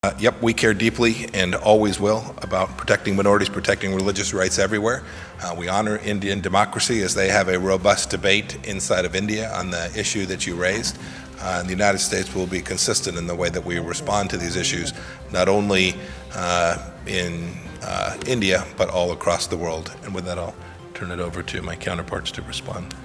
Yep, we care deeply and always will about protecting minorities, protecting religious rights everywhere. We honor Indian democracy as they have a robust debate inside of India on the issue that you raised. And the United States will be consistent in the way that we respond to these issues, not only in India, but all across the world. And with that, I'll turn it over to my counterparts to respond.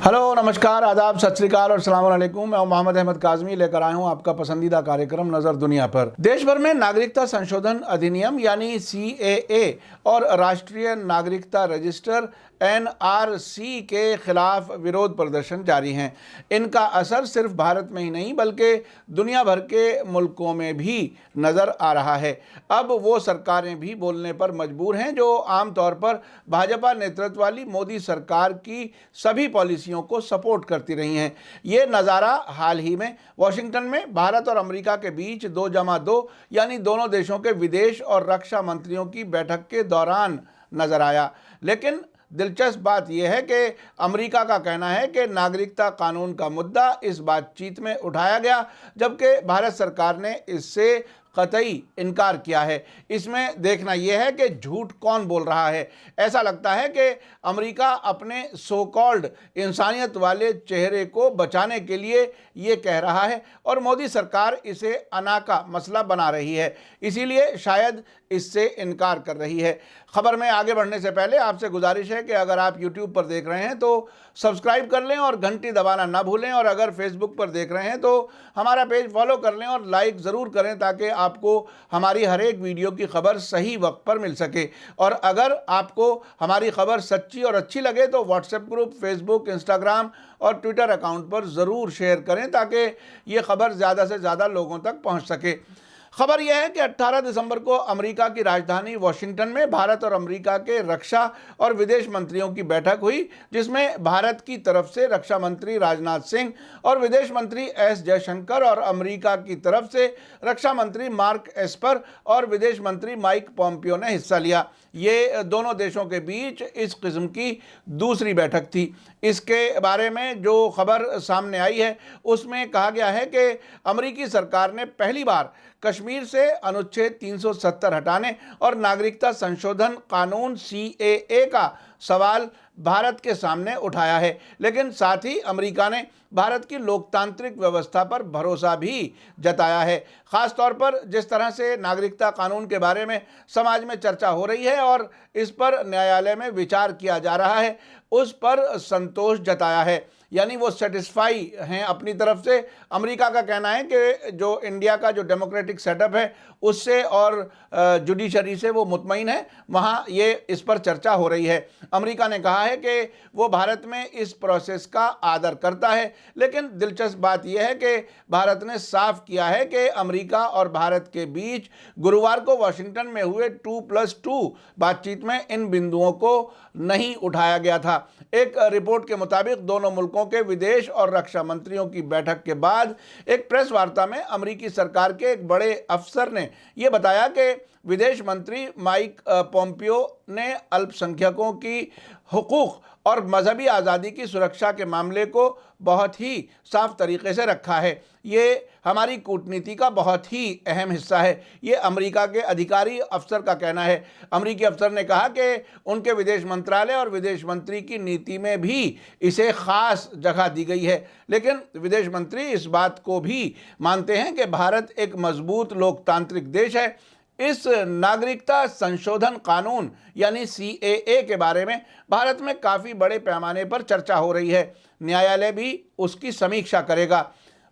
Hello, नमस्कार, आदाब, सत श्री अकाल और अस्सलाम वालेकुम। मैं मोहम्मद अहमद काज़मी लेकर आया हूं आपका पसंदीदा कार्यक्रम नज़र दुनिया पर। देश भर में नागरिकता संशोधन अधिनियम यानी CAA और राष्ट्रीय नागरिकता रजिस्टर NRC के खिलाफ विरोध प्रदर्शन जारी हैं। इनका असर सिर्फ भारत में ही नहीं बल्कि दुनिया भर के मुल्कों में भी नज़र आ रहा है। अब वो सरकारें भी बोलने पर मजबूर हैं जो आमतौर पर भाजपा नेतृत्व वाली मोदी सरकार की सभी पॉलिसियों को सपोर्ट करती रही हैं। ये नज़ारा हाल ही में वाशिंगटन में भारत और अमेरिका के बीच 2+2 यानी दोनों देशों के विदेश और रक्षा मंत्रियों की बैठक के दौरान नजर आया। लेकिन दिलचस्प बात यह है कि अमेरिका का कहना है कि नागरिकता कानून का मुद्दा इस बातचीत में उठाया गया, जबकि भारत सरकार ने इससे कतई इनकार किया है। इसमें देखना यह है कि झूठ कौन बोल रहा है। ऐसा लगता है कि अमेरिका अपने सो कॉल्ड इंसानियत वाले चेहरे को बचाने के लिए ये कह रहा है और मोदी सरकार इसे अनाका मसला बना रही है, इसीलिए शायद इससे इनकार कर रही है। खबर में आगे बढ़ने से पहले आपसे गुजारिश है कि अगर आप YouTube पर देख रहे हैं तो सब्सक्राइब कर लें और घंटी दबाना ना भूलें, और अगर फेसबुक पर देख रहे हैं तो हमारा पेज फॉलो कर लें और लाइक ज़रूर करें ताकि आपको हमारी हर एक वीडियो की खबर सही वक्त पर मिल सके। और अगर आपको हमारी खबर सच्ची और अच्छी लगे तो व्हाट्सएप ग्रुप, फेसबुक, इंस्टाग्राम और ट्विटर अकाउंट पर ज़रूर शेयर करें ताकि ये खबर ज़्यादा से ज़्यादा लोगों तक पहुँच सके। खबर यह है कि 18 दिसंबर को अमेरिका की राजधानी वाशिंगटन में भारत और अमेरिका के रक्षा और विदेश मंत्रियों की बैठक हुई, जिसमें भारत की तरफ से रक्षा मंत्री राजनाथ सिंह और विदेश मंत्री S जयशंकर और अमेरिका की तरफ से रक्षा मंत्री मार्क एस्पर और विदेश मंत्री माइक पोम्पियो ने हिस्सा लिया। ये दोनों देशों के बीच इस किस्म की दूसरी बैठक थी। इसके बारे में जो खबर सामने आई है उसमें कहा गया है कि अमेरिकी सरकार ने पहली बार कश्मीर से अनुच्छेद 370 हटाने और नागरिकता संशोधन कानून CAA का सवाल भारत के सामने उठाया है, लेकिन साथ ही अमेरिका ने भारत की लोकतांत्रिक व्यवस्था पर भरोसा भी जताया है। ख़ास तौर पर जिस तरह से नागरिकता कानून के बारे में समाज में चर्चा हो रही है और इस पर न्यायालय में विचार किया जा रहा है, उस पर संतोष जताया है, यानी वो सेटिस्फाई हैं अपनी तरफ से। अमेरिका का कहना है कि जो इंडिया का जो डेमोक्रेटिक सेटअप है उससे और जुडिशरी से वो मुतमईन है, वहाँ ये इस पर चर्चा हो रही है। अमेरिका ने कहा है कि वो भारत में इस प्रोसेस का आदर करता है, लेकिन दिलचस्प बात यह है कि भारत ने साफ किया है कि अमेरिका और भारत के बीच गुरुवार को वाशिंगटन में हुए 2+2 बातचीत में इन बिंदुओं को नहीं उठाया गया था। एक रिपोर्ट के मुताबिक दोनों मुल्कों के विदेश और रक्षा मंत्रियों की बैठक के बाद एक प्रेस वार्ता में अमेरिकी सरकार के एक बड़े अफसर ने यह बताया कि विदेश मंत्री माइक पोम्पियो ने अल्पसंख्यकों की हुकूक और मजहबी आज़ादी की सुरक्षा के मामले को बहुत ही साफ तरीके से रखा है। ये हमारी कूटनीति का बहुत ही अहम हिस्सा है, ये अमेरिका के अधिकारी अफसर का कहना है। अमेरिकी अफसर ने कहा कि उनके विदेश मंत्रालय और विदेश मंत्री की नीति में भी इसे ख़ास जगह दी गई है, लेकिन विदेश मंत्री इस बात को भी मानते हैं कि भारत एक मजबूत लोकतांत्रिक देश है। इस नागरिकता संशोधन कानून यानी CAA के बारे में भारत में काफ़ी बड़े पैमाने पर चर्चा हो रही है। न्यायालय भी उसकी समीक्षा करेगा।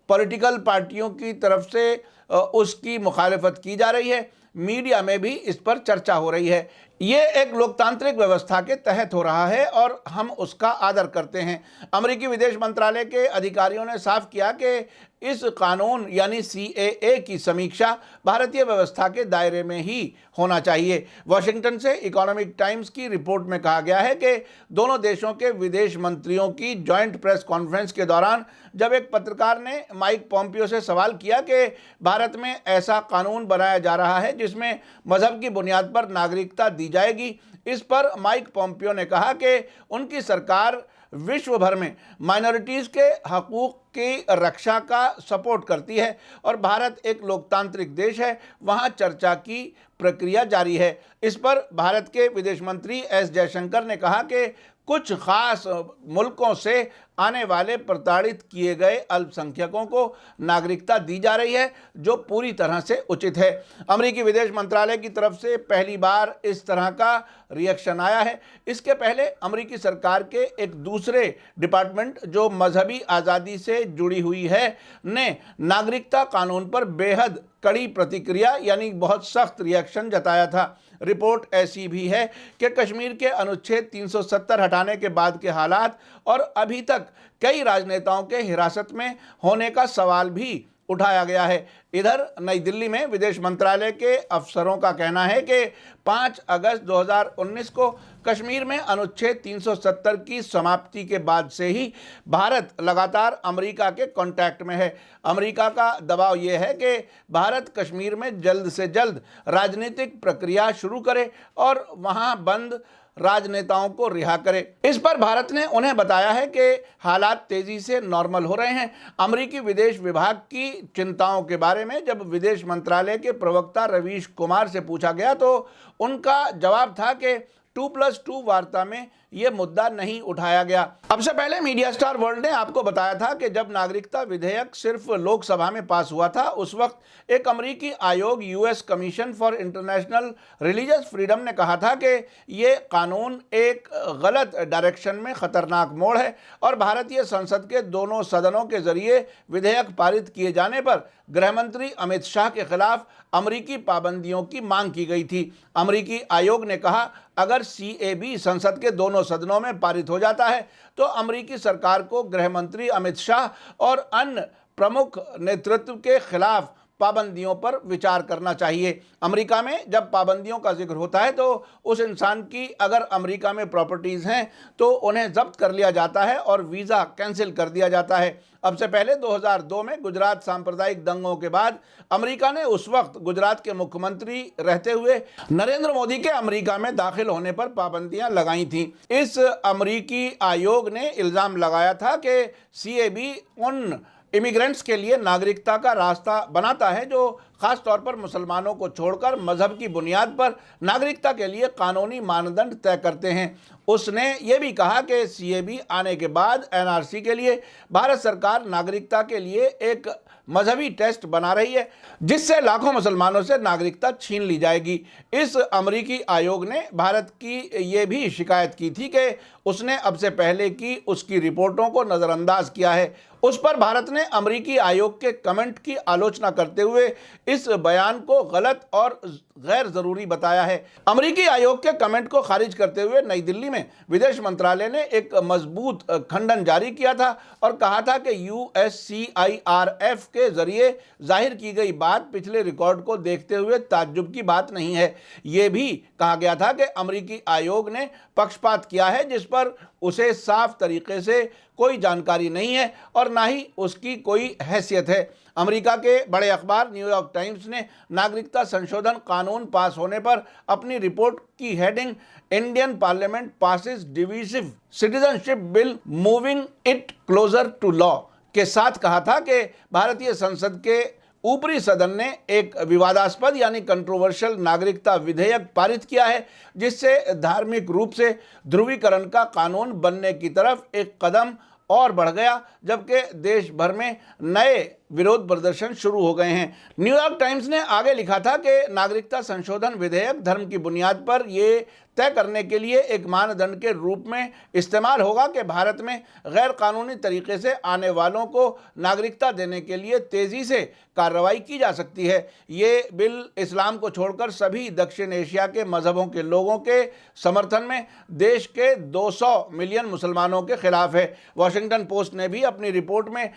पॉलिटिकल पार्टियों की तरफ से उसकी मुखालिफत की जा रही है। मीडिया में भी इस पर चर्चा हो रही है। ये एक लोकतांत्रिक व्यवस्था के तहत हो रहा है और हम उसका आदर करते हैं। अमेरिकी विदेश मंत्रालय के अधिकारियों ने साफ किया कि इस कानून यानी CAA की समीक्षा भारतीय व्यवस्था के दायरे में ही होना चाहिए। वॉशिंगटन से इकोनॉमिक टाइम्स की रिपोर्ट में कहा गया है कि दोनों देशों के विदेश मंत्रियों की जॉइंट प्रेस कॉन्फ्रेंस के दौरान जब एक पत्रकार ने माइक पॉम्पियो से सवाल किया कि भारत में ऐसा कानून बनाया जा रहा है जिसमें मजहब की बुनियाद पर नागरिकता दी जाएगी, इस पर माइक पॉम्पियो ने कहा कि उनकी सरकार विश्व भर में माइनॉरिटीज़ के हकूक़ की रक्षा का सपोर्ट करती है और भारत एक लोकतांत्रिक देश है, वहाँ चर्चा की प्रक्रिया जारी है। इस पर भारत के विदेश मंत्री S जयशंकर ने कहा कि कुछ खास मुल्कों से आने वाले प्रताड़ित किए गए अल्पसंख्यकों को नागरिकता दी जा रही है, जो पूरी तरह से उचित है। अमेरिकी विदेश मंत्रालय की तरफ से पहली बार इस तरह का रिएक्शन आया है। इसके पहले अमेरिकी सरकार के एक दूसरे डिपार्टमेंट जो मजहबी आज़ादी से जुड़ी हुई है ने नागरिकता कानून पर बेहद कड़ी प्रतिक्रिया यानी बहुत सख्त रिएक्शन जताया था। रिपोर्ट ऐसी भी है कि कश्मीर के अनुच्छेद 370 हटाने के बाद के हालात और अभी तक कई राजनेताओं के हिरासत में होने का सवाल भी उठाया गया है। इधर नई दिल्ली में विदेश मंत्रालय के अफसरों का कहना है कि 5 अगस्त 2019 को कश्मीर में अनुच्छेद 370 की समाप्ति के बाद से ही भारत लगातार अमेरिका के कांटेक्ट में है। अमेरिका का दबाव यह है कि भारत कश्मीर में जल्द से जल्द राजनीतिक प्रक्रिया शुरू करे और वहां बंद राजनेताओं को रिहा करे। इस पर भारत ने उन्हें बताया है कि हालात तेजी से नॉर्मल हो रहे हैं। अमेरिकी विदेश विभाग की चिंताओं के बारे में जब विदेश मंत्रालय के प्रवक्ता रवीश कुमार से पूछा गया तो उनका जवाब था कि 2+2 वार्ता में यह मुद्दा नहीं उठाया गया। अब से पहले मीडिया स्टार वर्ल्ड ने आपको बताया था कि जब नागरिकता विधेयक सिर्फ लोकसभा में पास हुआ था उस वक्त एक अमेरिकी आयोग US commission for international religious freedom ने कहा था कि ये कानून एक गलत डायरेक्शन में खतरनाक मोड़ है और भारतीय संसद के दोनों सदनों के जरिए विधेयक पारित किए जाने पर गृहमंत्री अमित शाह के खिलाफ अमेरिकी पाबंदियों की मांग की गई थी। अमेरिकी आयोग ने कहा अगर CAB संसद के दोनों सदनों में पारित हो जाता है तो अमेरिकी सरकार को गृह मंत्री अमित शाह और अन्य प्रमुख नेतृत्व के खिलाफ पाबंदियों पर विचार करना चाहिए। अमेरिका में जब पाबंदियों का जिक्र होता है तो उस इंसान की अगर अमेरिका में प्रॉपर्टीज़ हैं तो उन्हें जब्त कर लिया जाता है और वीज़ा कैंसिल कर दिया जाता है। अब से पहले 2002 में गुजरात सांप्रदायिक दंगों के बाद अमेरिका ने उस वक्त गुजरात के मुख्यमंत्री रहते हुए नरेंद्र मोदी के अमेरिका में दाखिल होने पर पाबंदियां लगाई थीं। इस अमेरिकी आयोग ने इल्ज़ाम लगाया था कि CAB उन इमिग्रेंट्स के लिए नागरिकता का रास्ता बनाता है जो खास तौर पर मुसलमानों को छोड़कर मजहब की बुनियाद पर नागरिकता के लिए कानूनी मानदंड तय करते हैं। उसने ये भी कहा कि CAB आने के बाद NRC के लिए भारत सरकार नागरिकता के लिए एक मजहबी टेस्ट बना रही है जिससे लाखों मुसलमानों से नागरिकता छीन ली जाएगी। इस अमेरिकी आयोग ने भारत की ये भी शिकायत की थी कि उसने अब से पहले की उसकी रिपोर्टों को नज़रअंदाज किया है। उस पर भारत ने अमेरिकी आयोग के कमेंट की आलोचना करते हुए इस बयान को गलत और गैर ज़रूरी बताया है। अमेरिकी आयोग के कमेंट को खारिज करते हुए नई दिल्ली में विदेश मंत्रालय ने एक मजबूत खंडन जारी किया था और कहा था कि USCIRF के जरिए जाहिर की गई बात पिछले रिकॉर्ड को देखते हुए ताज्जुब की बात नहीं है। ये भी कहा गया था कि अमेरिकी आयोग ने पक्षपात किया है जिस पर उसे साफ तरीके से कोई जानकारी नहीं है और ना ही उसकी कोई हैसियत है। अमेरिका के बड़े अखबार न्यूयॉर्क टाइम्स ने नागरिकता संशोधन कानून पास होने पर अपनी रिपोर्ट की heading Indian parliament passes divisive citizenship bill moving it closer to law के साथ कहा था कि भारतीय संसद के ऊपरी सदन ने एक विवादास्पद यानी कंट्रोवर्शियल नागरिकता विधेयक पारित किया है जिससे धार्मिक रूप से ध्रुवीकरण का कानून बनने की तरफ एक कदम और बढ़ गया, जबकि देश भर में नए विरोध प्रदर्शन शुरू हो गए हैं। न्यूयॉर्क टाइम्स ने आगे लिखा था कि नागरिकता संशोधन विधेयक धर्म की बुनियाद पर यह तय करने के लिए एक मानदंड के रूप में इस्तेमाल होगा कि भारत में गैर कानूनी तरीके से आने वालों को नागरिकता देने के लिए तेज़ी से कार्रवाई की जा सकती है। ये बिल इस्लाम को छोड़कर सभी दक्षिण एशिया के मजहबों के लोगों के समर्थन में देश के 200 मिलियन मुसलमानों के खिलाफ है। वॉशिंगटन पोस्ट ने भी अपनी रिपोर्ट में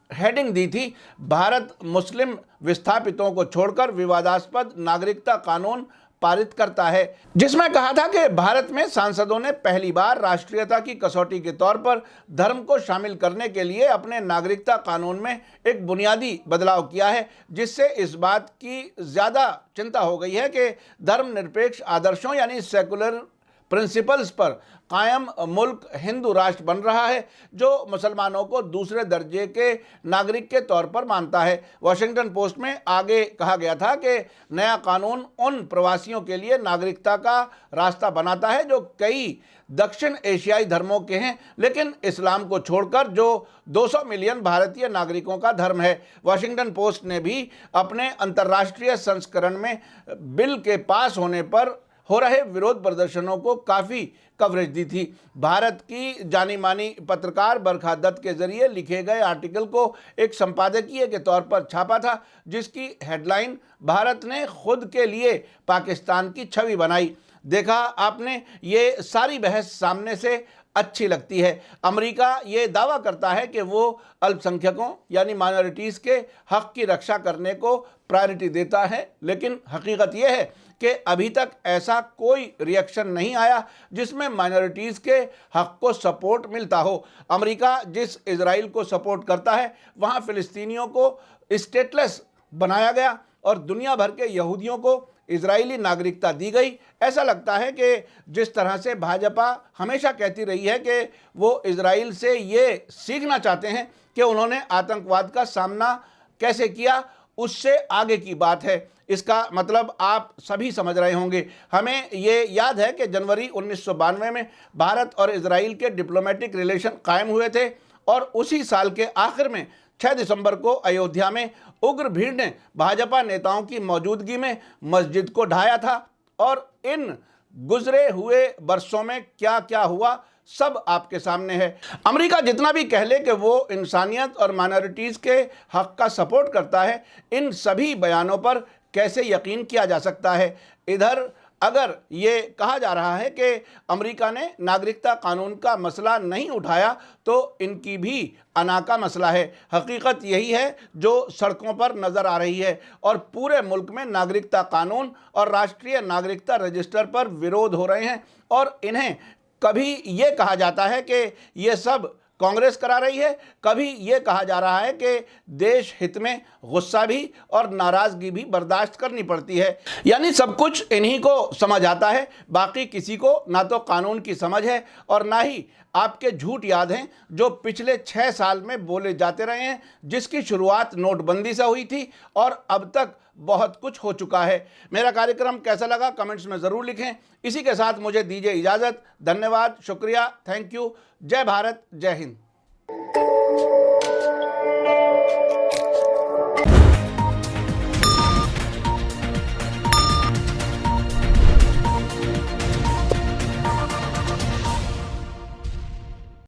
हेडिंग दी थी, भारत मुस्लिम विस्थापितों को छोड़कर विवादास्पद नागरिकता कानून पारित करता है, जिसमें कहा था कि भारत में सांसदों ने पहली बार राष्ट्रीयता की कसौटी के तौर पर धर्म को शामिल करने के लिए अपने नागरिकता कानून में एक बुनियादी बदलाव किया है, जिससे इस बात की ज़्यादा चिंता हो गई है कि धर्मनिरपेक्ष आदर्शों यानी सेकुलर प्रिंसिपल्स पर कायम मुल्क हिंदू राष्ट्र बन रहा है, जो मुसलमानों को दूसरे दर्जे के नागरिक के तौर पर मानता है। वॉशिंगटन पोस्ट में आगे कहा गया था कि नया कानून उन प्रवासियों के लिए नागरिकता का रास्ता बनाता है जो कई दक्षिण एशियाई धर्मों के हैं, लेकिन इस्लाम को छोड़कर जो 200 मिलियन भारतीय नागरिकों का धर्म है। वॉशिंगटन पोस्ट ने भी अपने अंतर्राष्ट्रीय संस्करण में बिल के पास होने पर हो रहे विरोध प्रदर्शनों को काफ़ी कवरेज दी थी। भारत की जानी मानी पत्रकार बरखा दत्त के जरिए लिखे गए आर्टिकल को एक संपादकीय के तौर पर छापा था, जिसकी हेडलाइन भारत ने खुद के लिए पाकिस्तान की छवि बनाई। देखा आपने, ये सारी बहस सामने से अच्छी लगती है। अमेरिका ये दावा करता है कि वो अल्पसंख्यकों यानी माइनॉरिटीज़ के हक़ की रक्षा करने को प्रायोरिटी देता है, लेकिन हकीकत ये है कि अभी तक ऐसा कोई रिएक्शन नहीं आया जिसमें माइनॉरिटीज़ के हक़ को सपोर्ट मिलता हो। अमेरिका जिस इजराइल को सपोर्ट करता है, वहाँ फ़िलिस्तीनियों को स्टेटलेस बनाया गया और दुनिया भर के यहूदियों को इजरायली नागरिकता दी गई। ऐसा लगता है कि जिस तरह से भाजपा हमेशा कहती रही है कि वो इजराइल से ये सीखना चाहते हैं कि उन्होंने आतंकवाद का सामना कैसे किया, उससे आगे की बात है। इसका मतलब आप सभी समझ रहे होंगे। हमें ये याद है कि जनवरी 1992 में भारत और इजराइल के डिप्लोमेटिक रिलेशन कायम हुए थे और उसी साल के आखिर में 6 दिसंबर को अयोध्या में उग्र भीड़ ने भाजपा नेताओं की मौजूदगी में मस्जिद को ढाया था। और इन गुजरे हुए वर्षों में क्या क्या हुआ सब आपके सामने है। अमेरिका जितना भी कह ले कि वो इंसानियत और माइनॉरिटीज़ के हक़ का सपोर्ट करता है, इन सभी बयानों पर कैसे यकीन किया जा सकता है। इधर अगर ये कहा जा रहा है कि अमेरिका ने नागरिकता कानून का मसला नहीं उठाया, तो इनकी भी अना का मसला है। हकीकत यही है जो सड़कों पर नज़र आ रही है और पूरे मुल्क में नागरिकता कानून और राष्ट्रीय नागरिकता रजिस्टर पर विरोध हो रहे हैं। और इन्हें कभी ये कहा जाता है कि ये सब कांग्रेस करा रही है, कभी ये कहा जा रहा है कि देश हित में गुस्सा भी और नाराज़गी भी बर्दाश्त करनी पड़ती है। यानी सब कुछ इन्हीं को समझ आता है, बाकी किसी को ना तो कानून की समझ है और ना ही आपके झूठ याद हैं जो पिछले 6 साल में बोले जाते रहे हैं, जिसकी शुरुआत नोटबंदी से हुई थी और अब तक बहुत कुछ हो चुका है। मेरा कार्यक्रम कैसा लगा कमेंट्स में ज़रूर लिखें। इसी के साथ मुझे दीजिए इजाज़त। धन्यवाद, शुक्रिया, थैंक यू। जय भारत, जय हिंद।